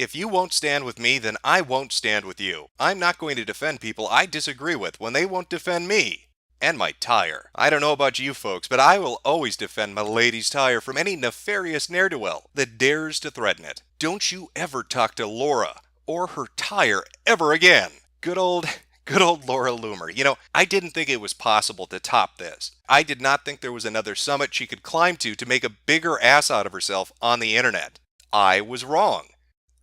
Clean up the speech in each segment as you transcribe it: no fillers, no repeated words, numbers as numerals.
If you won't stand with me, then I won't stand with you. I'm not going to defend people I disagree with when they won't defend me. And my tire. I don't know about you folks, but I will always defend my lady's tire from any nefarious ne'er-do-well that dares to threaten it. Don't you ever talk to Laura or her tire ever again. Good old Laura Loomer. You know, I didn't think it was possible to top this. I did not think there was another summit she could climb to make a bigger ass out of herself on the internet. I was wrong.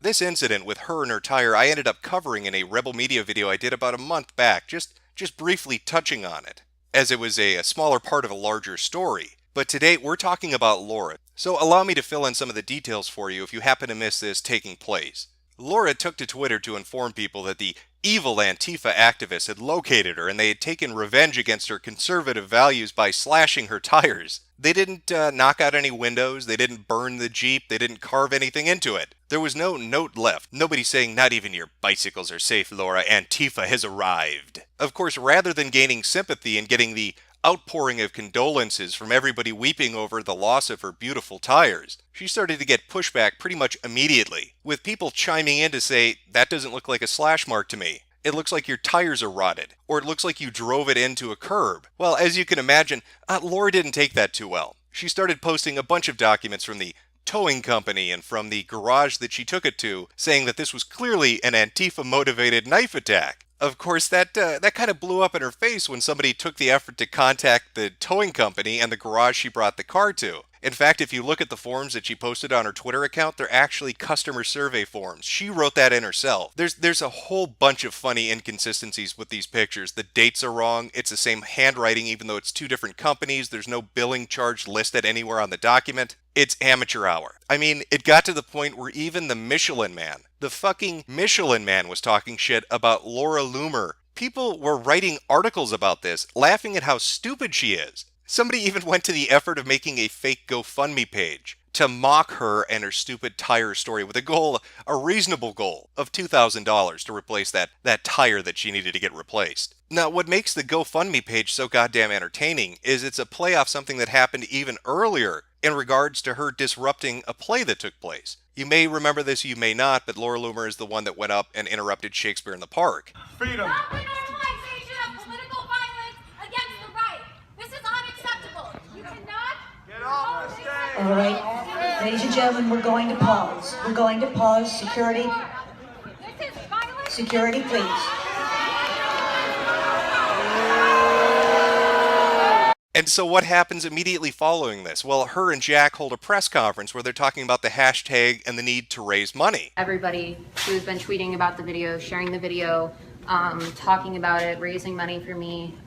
This incident with her and her tire I ended up covering in a Rebel Media video I did about a month back, just briefly touching on it, as it was a smaller part of a larger story. But today we're talking about Laura, so allow me to fill in some of the details for you if you happen to miss this taking place. Laura took to Twitter to inform people that the evil Antifa activists had located her and they had taken revenge against her conservative values by slashing her tires. They didn't knock out any windows, they didn't burn the Jeep, they didn't carve anything into it. There was no note left. Nobody saying, "Not even your bicycles are safe, Laura. Antifa has arrived." Of course, rather than gaining sympathy and getting the outpouring of condolences from everybody weeping over the loss of her beautiful tires, she started to get pushback pretty much immediately, with people chiming in to say, "That doesn't look like a slash mark to me. It looks like your tires are rotted, or it looks like you drove it into a curb." Well, as you can imagine, Laura didn't take that too well. She started posting a bunch of documents from the towing company and from the garage that she took it to, saying that this was clearly an Antifa-motivated knife attack. Of course, that kind of blew up in her face when somebody took the effort to contact the towing company and the garage she brought the car to. In fact, if you look at the forms that she posted on her Twitter account, they're actually customer survey forms. She wrote that in herself. There's a whole bunch of funny inconsistencies with these pictures. The dates are wrong. It's the same handwriting even though it's two different companies. There's no billing charge listed anywhere on the document. It's amateur hour. I mean, it got to the point where even the Michelin Man, the fucking Michelin Man, was talking shit about Laura Loomer. People were writing articles about this, laughing at how stupid she is. Somebody even went to the effort of making a fake GoFundMe page to mock her and her stupid tire story with a reasonable goal of $2,000 to replace that tire that she needed to get replaced. Now, what makes the GoFundMe page so goddamn entertaining is it's a play off something that happened even earlier in regards to her disrupting a play that took place. You may remember this, you may not, but Laura Loomer is the one that went up and interrupted Shakespeare in the Park. Freedom. Stop the normalization of political violence against the right. This is unacceptable. You cannot. Get off the stage. All right, ladies and gentlemen, we're going to pause. We're going to pause. Security. This is violence. Security, please. And so what happens immediately following this? Well, her and Jack hold a press conference where they're talking about the hashtag and the need to raise money. Everybody who's been tweeting about the video, sharing the video, talking about it, raising money for me,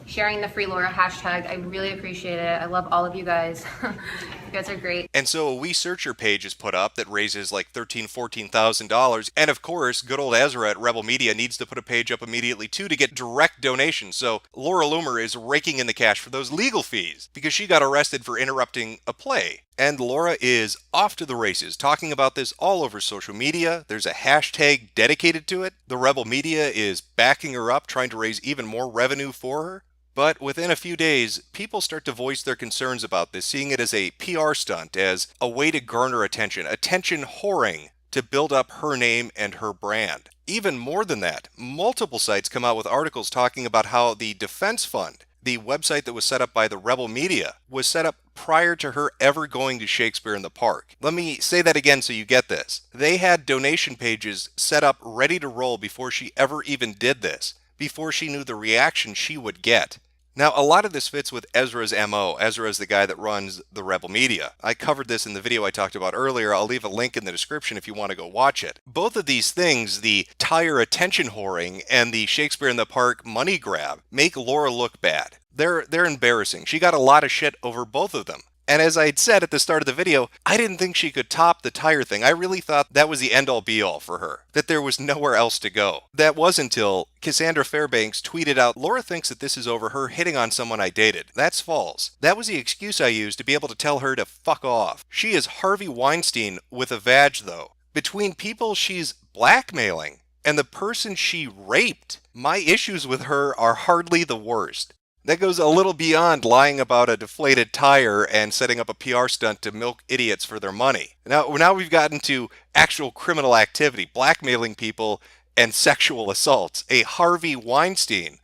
sharing the Free Laura hashtag, I really appreciate it. I love all of you guys. You guys are great. And so a WeSearcher page is put up that raises like $13,000-$14,000. And of course, good old Ezra at Rebel Media needs to put a page up immediately too to get direct donations. So Laura Loomer is raking in the cash for those legal fees because she got arrested for interrupting a play. And Laura is off to the races, talking about this all over social media. There's a hashtag dedicated to it. The Rebel Media is backing her up, trying to raise even more revenue for her. But within a few days, people start to voice their concerns about this, seeing it as a PR stunt, as a way to garner attention whoring to build up her name and her brand. Even more than that, multiple sites come out with articles talking about how the Defense Fund, the website that was set up by the Rebel Media, was set up prior to her ever going to Shakespeare in the Park. Let me say that again so you get this. They had donation pages set up ready to roll before she ever even did this, before she knew the reaction she would get. Now, a lot of this fits with Ezra's MO. Ezra is the guy that runs the Rebel Media. I covered this in the video I talked about earlier. I'll leave a link in the description if you want to go watch it. Both of these things, the tire attention whoring and the Shakespeare in the Park money grab, make Laura look bad. They're embarrassing. She got a lot of shit over both of them. And as I had said at the start of the video, I didn't think she could top the tire thing. I really thought that was the end-all be-all for her, that there was nowhere else to go. That was until Cassandra Fairbanks tweeted out, "Laura thinks that this is over her hitting on someone I dated. That's false. That was the excuse I used to be able to tell her to fuck off. She is Harvey Weinstein with a vag, though. Between people she's blackmailing and the person she raped, my issues with her are hardly the worst." That goes a little beyond lying about a deflated tire and setting up a PR stunt to milk idiots for their money. Now we've gotten to actual criminal activity, blackmailing people, and sexual assaults. A Harvey Weinstein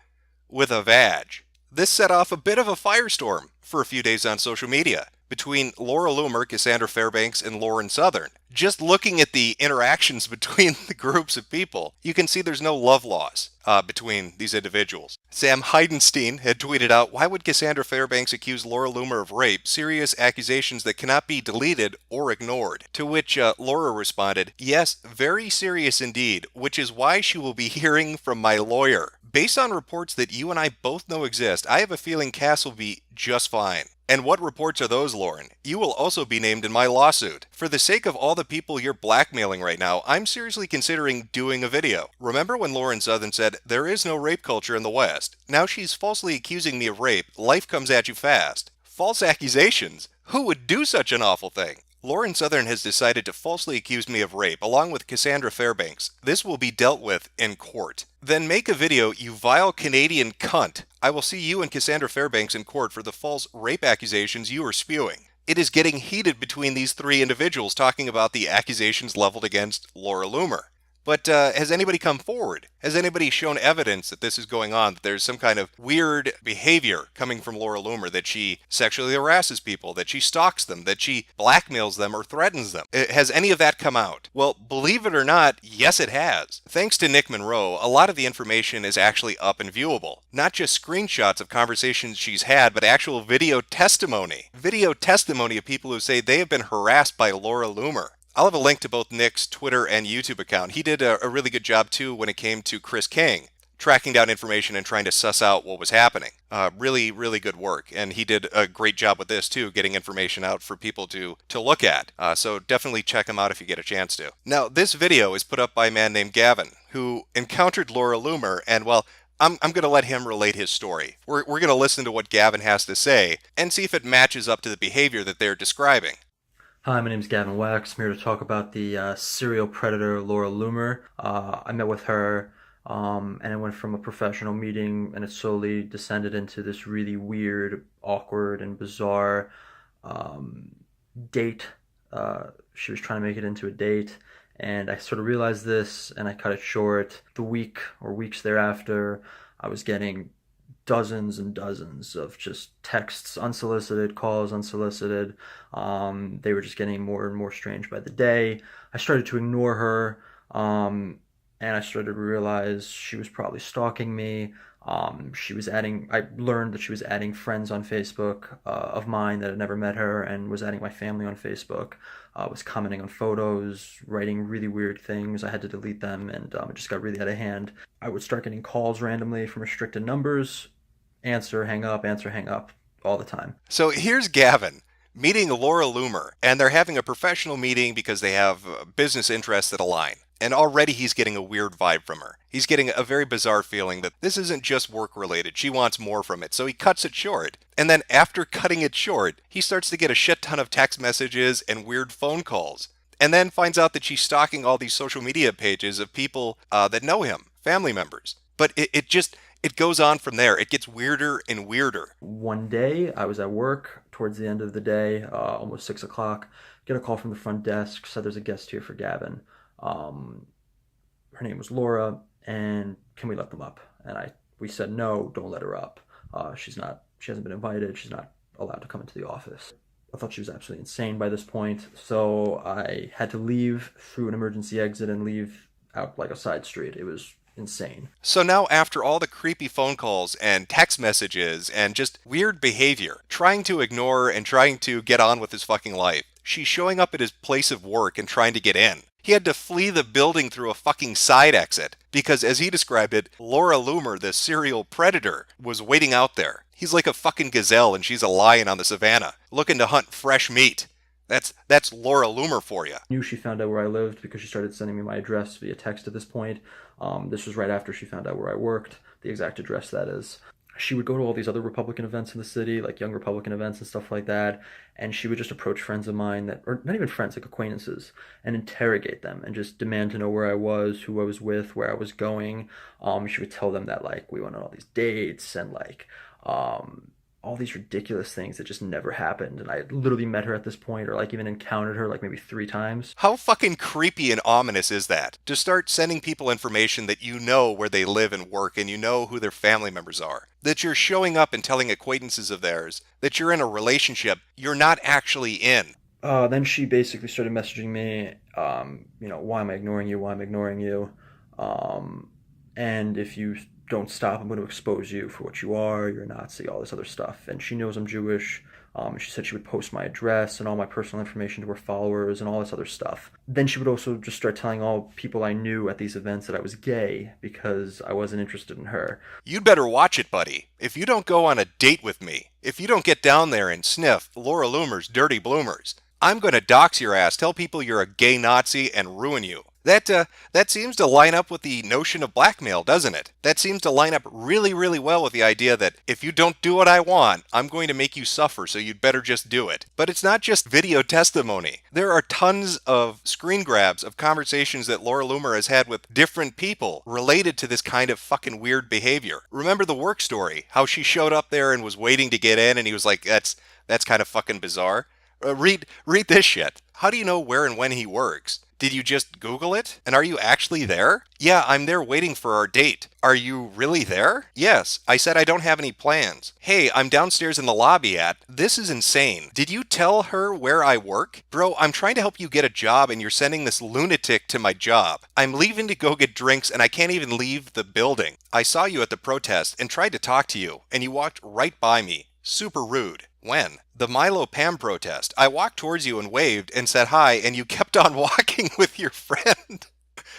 with a vag. This set off a bit of a firestorm for a few days on social media between Laura Loomer, Cassandra Fairbanks, and Lauren Southern. Just looking at the interactions between the groups of people, you can see there's no love loss between these individuals. Sam Heidenstein had tweeted out, "Why would Cassandra Fairbanks accuse Laura Loomer of rape? Serious accusations that cannot be deleted or ignored." To which Laura responded, "Yes, very serious indeed, which is why she will be hearing from my lawyer. Based on reports that you and I both know exist, I have a feeling Cass will be just fine." And what reports are those, Lauren? You will also be named in my lawsuit. For the sake of all the people you're blackmailing right now, I'm seriously considering doing a video. Remember when Lauren Southern said, "There is no rape culture in the West"? Now she's falsely accusing me of rape. Life comes at you fast. False accusations? Who would do such an awful thing? Lauren Southern has decided to falsely accuse me of rape, along with Cassandra Fairbanks. This will be dealt with in court. Then make a video, you vile Canadian cunt. I will see you and Cassandra Fairbanks in court for the false rape accusations you are spewing. It is getting heated between these three individuals talking about the accusations leveled against Laura Loomer. But has anybody come forward? Has anybody shown evidence that this is going on, that there's some kind of weird behavior coming from Laura Loomer, that she sexually harasses people, that she stalks them, that she blackmails them or threatens them? Has any of that come out? Well, believe it or not, yes it has. Thanks to Nick Monroe, a lot of the information is actually up and viewable. Not just screenshots of conversations she's had, but actual video testimony. Video testimony of people who say they have been harassed by Laura Loomer. I'll have a link to both Nick's Twitter and YouTube account. He did a really good job, too, when it came to Chris King, tracking down information and trying to suss out what was happening. Really, really good work. And he did a great job with this, too, getting information out for people to look at. So definitely check him out if you get a chance to. Now, this video is put up by a man named Gavin, who encountered Laura Loomer, and, well, I'm going to let him relate his story. We're going to listen to what Gavin has to say and see if it matches up to the behavior that they're describing. Hi, my name is Gavin Wax. I'm here to talk about the serial predator Laura Loomer. I met with her and it went from a professional meeting and it slowly descended into this really weird, awkward, and bizarre date. She was trying to make it into a date, and I sort of realized this and I cut it short. The week or weeks thereafter, I was getting dozens and dozens of just texts, unsolicited, calls unsolicited. They were just getting more and more strange by the day. I started to ignore her, and I started to realize she was probably stalking me. I learned that she was adding friends on Facebook of mine that had never met her, and was adding my family on Facebook, was commenting on photos, writing really weird things. I had to delete them, and it just got really out of hand. I would start getting calls randomly from restricted numbers, answer, hang up, all the time. So here's Gavin meeting Laura Loomer, and they're having a professional meeting because they have business interests that align. And already he's getting a weird vibe from her. He's getting a very bizarre feeling that this isn't just work related. She wants more from it. So he cuts it short. And then after cutting it short, he starts to get a shit ton of text messages and weird phone calls. And then finds out that she's stalking all these social media pages of people that know him, family members. But it goes on from there. It gets weirder and weirder. One day, I was at work towards the end of the day, almost 6 o'clock. Get a call from the front desk, said there's a guest here for Gavin. Her name was Laura, and can we let them up? And we said, no, don't let her up. She hasn't been invited. She's not allowed to come into the office. I thought she was absolutely insane by this point, so I had to leave through an emergency exit and leave out like a side street. It was insane. So now, after all the creepy phone calls and text messages and just weird behavior, trying to ignore and trying to get on with his fucking life, she's showing up at his place of work and trying to get in. He had to flee the building through a fucking side exit because, as he described it, Laura Loomer, the serial predator, was waiting out there. He's like a fucking gazelle and she's a lion on the savannah, looking to hunt fresh meat. That's Laura Loomer for you. I knew she found out where I lived because she started sending me my address via text at this point. This was right after she found out where I worked, the exact address that is. She would go to all these other Republican events in the city, like young Republican events and stuff like that, and she would just approach friends of mine or not even friends, like acquaintances, and interrogate them and just demand to know where I was, who I was with, where I was going. She would tell them that, like, we went on all these dates and, like, all these ridiculous things that just never happened. And I literally met her at this point, or like even encountered her like maybe 3 times. How fucking creepy and ominous is that? To start sending people information that you know where they live and work and you know who their family members are. That you're showing up and telling acquaintances of theirs that you're in a relationship you're not actually in. Then she basically started messaging me, why am I ignoring you? Why am I ignoring you? And if you don't stop, I'm going to expose you for what you are. You're a Nazi, all this other stuff. And she knows I'm Jewish. She said she would post my address and all my personal information to her followers and all this other stuff. Then she would also just start telling all people I knew at these events that I was gay because I wasn't interested in her. You'd better watch it, buddy. If you don't go on a date with me, if you don't get down there and sniff Laura Loomer's dirty bloomers, I'm going to dox your ass, tell people you're a gay Nazi, and ruin you. That seems to line up with the notion of blackmail, doesn't it? That seems to line up really, really well with the idea that if you don't do what I want, I'm going to make you suffer, so you'd better just do it. But it's not just video testimony. There are tons of screen grabs of conversations that Laura Loomer has had with different people related to this kind of fucking weird behavior. Remember the work story? How she showed up there and was waiting to get in, and he was like, that's kind of fucking bizarre. Read this shit. How do you know where and when he works? Did you just Google it? And are you actually there? Yeah, I'm there waiting for our date. Are you really there? Yes, I said I don't have any plans. Hey, I'm downstairs in the lobby at... This is insane. Did you tell her where I work? Bro, I'm trying to help you get a job and you're sending this lunatic to my job. I'm leaving to go get drinks and I can't even leave the building. I saw you at the protest and tried to talk to you, and you walked right by me. Super rude. When? The Milo Pam protest. I walked towards you and waved and said hi, and you kept on walking with your friend.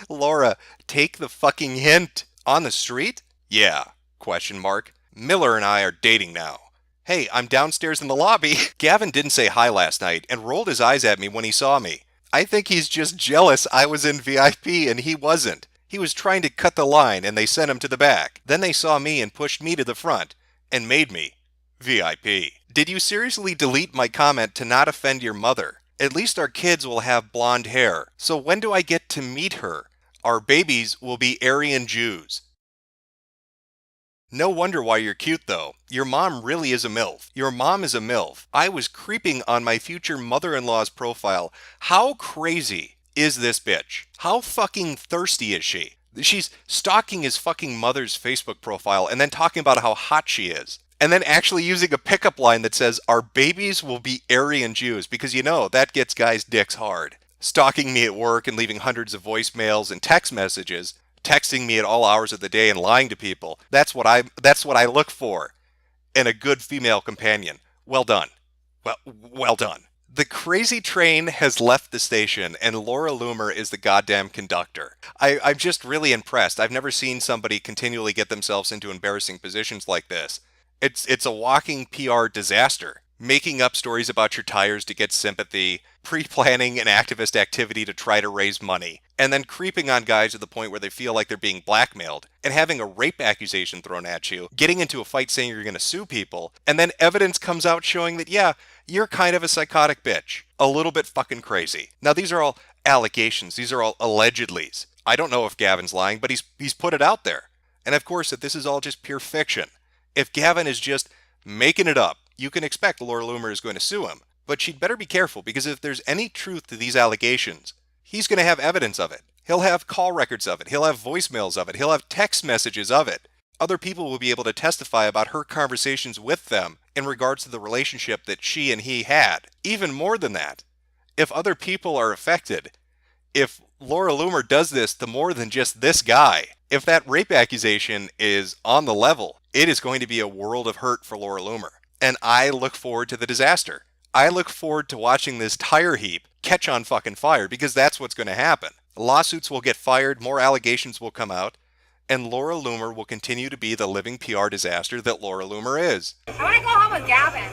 Laura, take the fucking hint. On the street? Yeah. Question mark. Miller and I are dating now. Hey, I'm downstairs in the lobby. Gavin didn't say hi last night and rolled his eyes at me when he saw me. I think he's just jealous I was in VIP and he wasn't. He was trying to cut the line and they sent him to the back. Then they saw me and pushed me to the front and made me VIP. Did you seriously delete my comment to not offend your mother? At least our kids will have blonde hair. So when do I get to meet her? Our babies will be Aryan Jews. No wonder why you're cute though. Your mom really is a MILF. Your mom is a MILF. I was creeping on my future mother-in-law's profile. How crazy is this bitch? How fucking thirsty is she? She's stalking his fucking mother's Facebook profile and then talking about how hot she is. And then actually using a pickup line that says, our babies will be Aryan Jews, because you know, that gets guys' dicks hard. Stalking me at work and leaving hundreds of voicemails and text messages, texting me at all hours of the day and lying to people. That's what I look for in a good female companion. Well done. Well done. The crazy train has left the station and Laura Loomer is the goddamn conductor. I'm just really impressed. I've never seen somebody continually get themselves into embarrassing positions like this. It's a walking PR disaster. Making up stories about your tires to get sympathy, pre-planning an activist activity to try to raise money, and then creeping on guys to the point where they feel like they're being blackmailed, and having a rape accusation thrown at you, getting into a fight saying you're going to sue people, and then evidence comes out showing that, yeah, you're kind of a psychotic bitch. A little bit fucking crazy. Now, these are all allegations. These are all allegedlys. I don't know if Gavin's lying, but he's put it out there. And of course, that this is all just pure fiction. If Gavin is just making it up, you can expect Laura Loomer is going to sue him. But she'd better be careful, because if there's any truth to these allegations, he's going to have evidence of it. He'll have call records of it. He'll have voicemails of it. He'll have text messages of it. Other people will be able to testify about her conversations with them in regards to the relationship that she and he had. Even more than that, if other people are affected, if Laura Loomer does this to more than just this guy, if that rape accusation is on the level, it is going to be a world of hurt for Laura Loomer. And I look forward to the disaster. I look forward to watching this tire heap catch on fucking fire, because that's what's going to happen. Lawsuits will get fired, more allegations will come out, and Laura Loomer will continue to be the living PR disaster that Laura Loomer is. I want to go home with Gavin.